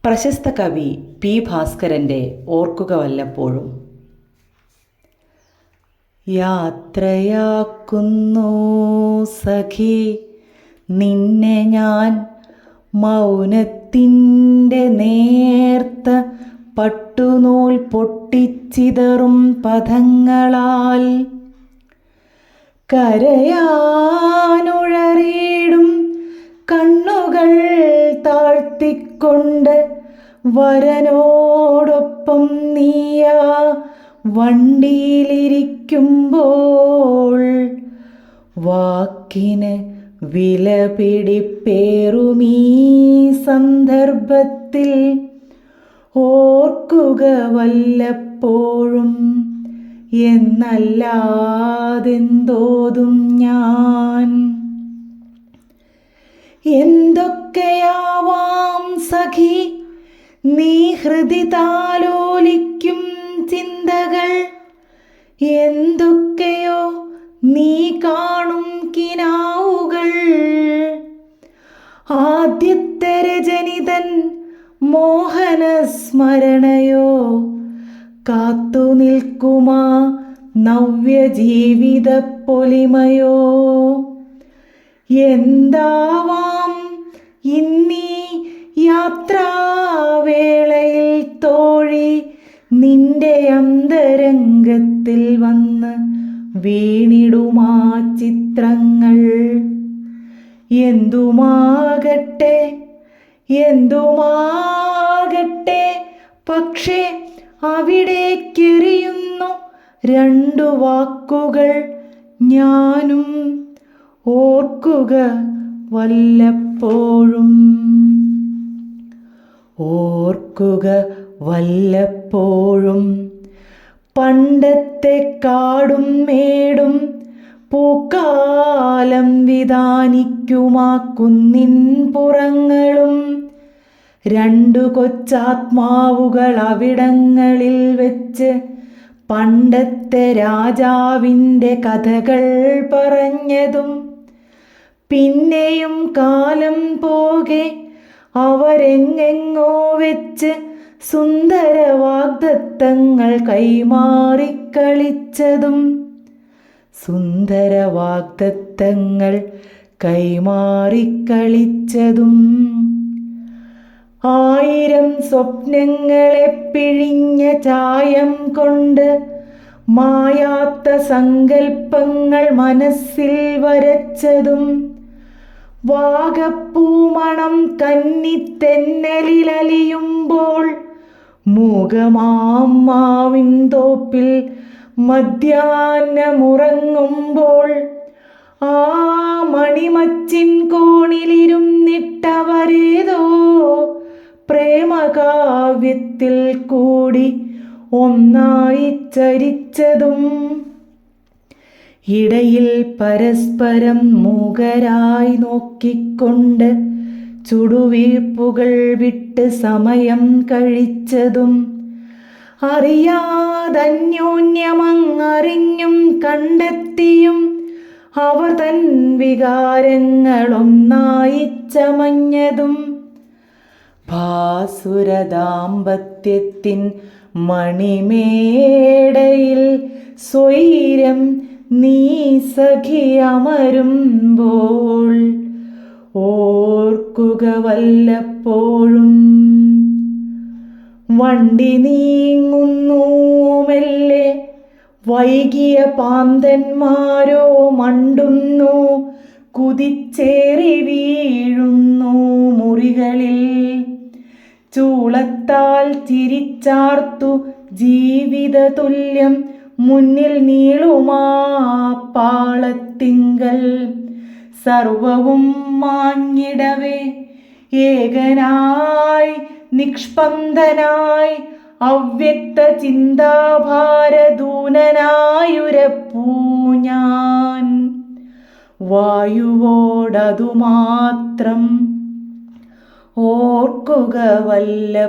പ്രശസ്ത കവി പി ഭാസ്കരൻ്റെ ഓർക്കുക വല്ലപ്പോഴും. യാത്രയാക്കുന്നു സഖി നിന്നെ ഞാൻ മൗനത്തിൻ്റെ നേർത്ത പട്ടുനൂൽ പൊട്ടിച്ചിതറും പദങ്ങളാൽ കരയാനുഴറിയിടും കണ്ണുകൾ താഴ്ത്തിക്കൊണ്ട് വരനോടൊപ്പം നീയാ വണ്ടിയിലിരിക്കുമ്പോൾ വാക്കിന് വില പിടിപ്പേറുമീ സന്ദർഭത്തിൽ ഓർക്കുക വല്ലപ്പോഴും എന്നല്ലാതെന്തോതും ഞാൻ. എന്തൊക്കെയാവാം സഖി നീ ഹൃദി താലോലിക്കും ചിന്തകൾ, എന്തൊക്കെയോ നീ കാണും കിനാവുകൾ. ആദ്യത്തെ രജനിതൻ മോഹന സ്മരണയോ കാത്തു നിൽക്കുമാ നവ്യജീവിത പൊലിമയോ. എന്താവാം ഇന്നീ യാത്രാവേളയിൽ തോഴി നിന്റെ അന്തരംഗത്തിൽ വന്ന് വീണിടുമാ ചിത്രങ്ങൾ. എന്തുമാകട്ടെ എന്തുമാകട്ടെ പക്ഷേ അവിടേക്കെറിയുന്നു രണ്ടു വാക്കുകൾ ഞാനും ഓർക്കുക വല്ലപ്പോഴും. ഓർക്കുക വല്ലപ്പോഴും പണ്ടത്തെ കാടും മേടും പൂക്കാലം വിതാനിക്കുമാ കുന്നിൻ പുറങ്ങളും. രണ്ടു കൊച്ചാത്മാവുകൾ അവിടങ്ങളിൽ വെച്ച് പണ്ടത്തെ രാജാവിൻ്റെ കഥകൾ പറഞ്ഞതും. പിന്നെയും കാലം പോകെ അവരെങ്ങെങ്ങോ വെച്ച് സുന്ദര വാഗ്ദത്തങ്ങൾ കൈമാറിക്കളിച്ചതും. സുന്ദര വാഗ്ദത്തങ്ങൾ കൈമാറിക്കളിച്ചതും. ആയിരം സ്വപ്നങ്ങളെ പിഴിഞ്ഞ ചായം കൊണ്ട് മായാത്ത സങ്കൽപ്പങ്ങൾ മനസ്സിൽ വരച്ചതും. വാഗപ്പൂമണം കന്നിത്തെന്നലിലലിയുമ്പോൾ മൂകമാവിൻ തോപ്പിൽ മധ്യാഹ്നമുറങ്ങുമ്പോൾ ആ മണിമച്ചിൻ കോണിലിരുന്നിട്ടവരേതോ പ്രേമകാവ്യത്തിൽ കൂടി ഒന്നായി ചരിച്ചതും. ഇടയിൽ പരസ്പരം മൂകരായി നോക്കിക്കൊണ്ട് ചുടുവീർപ്പുകൾ വിട്ട് സമയം കഴിച്ചതും. അറിയാതന്യോന്യമങ്ങറിഞ്ഞും കണ്ടെത്തിയും അവർ തൻ വികാരങ്ങളൊന്നായി ചമഞ്ഞതും. ഭാസുരദാമ്പത്യത്തിൻ മണിമേടയിൽ സ്വൈരം നീ സഖി അമരുമ്പോൾ ഓർക്കുക വല്ലപ്പോഴും. വണ്ടി നീങ്ങുന്നു മെല്ലെ വൈകിയ പാന്തന്മാരോ മണ്ടുന്നു കുതിച്ചേറി വീഴുന്നു മുറികളിൽ. ചൂളത്താൽ ചിരിച്ചാർത്തു ജീവിത തുല്യം മുന്നിൽ നീളുമാ പാളത്തിങ്കൽ. സർവവും മാഞ്ഞിടവേ ഏകനായി നിഷ്പന്ദനായി അവ്യക്ത ചിന്താഭാരദൂനനായുരപ്പൂ ഞാൻ. വായുവോടതുമാത്രം ഓർക്കുക വല്ലപ്പോഴും.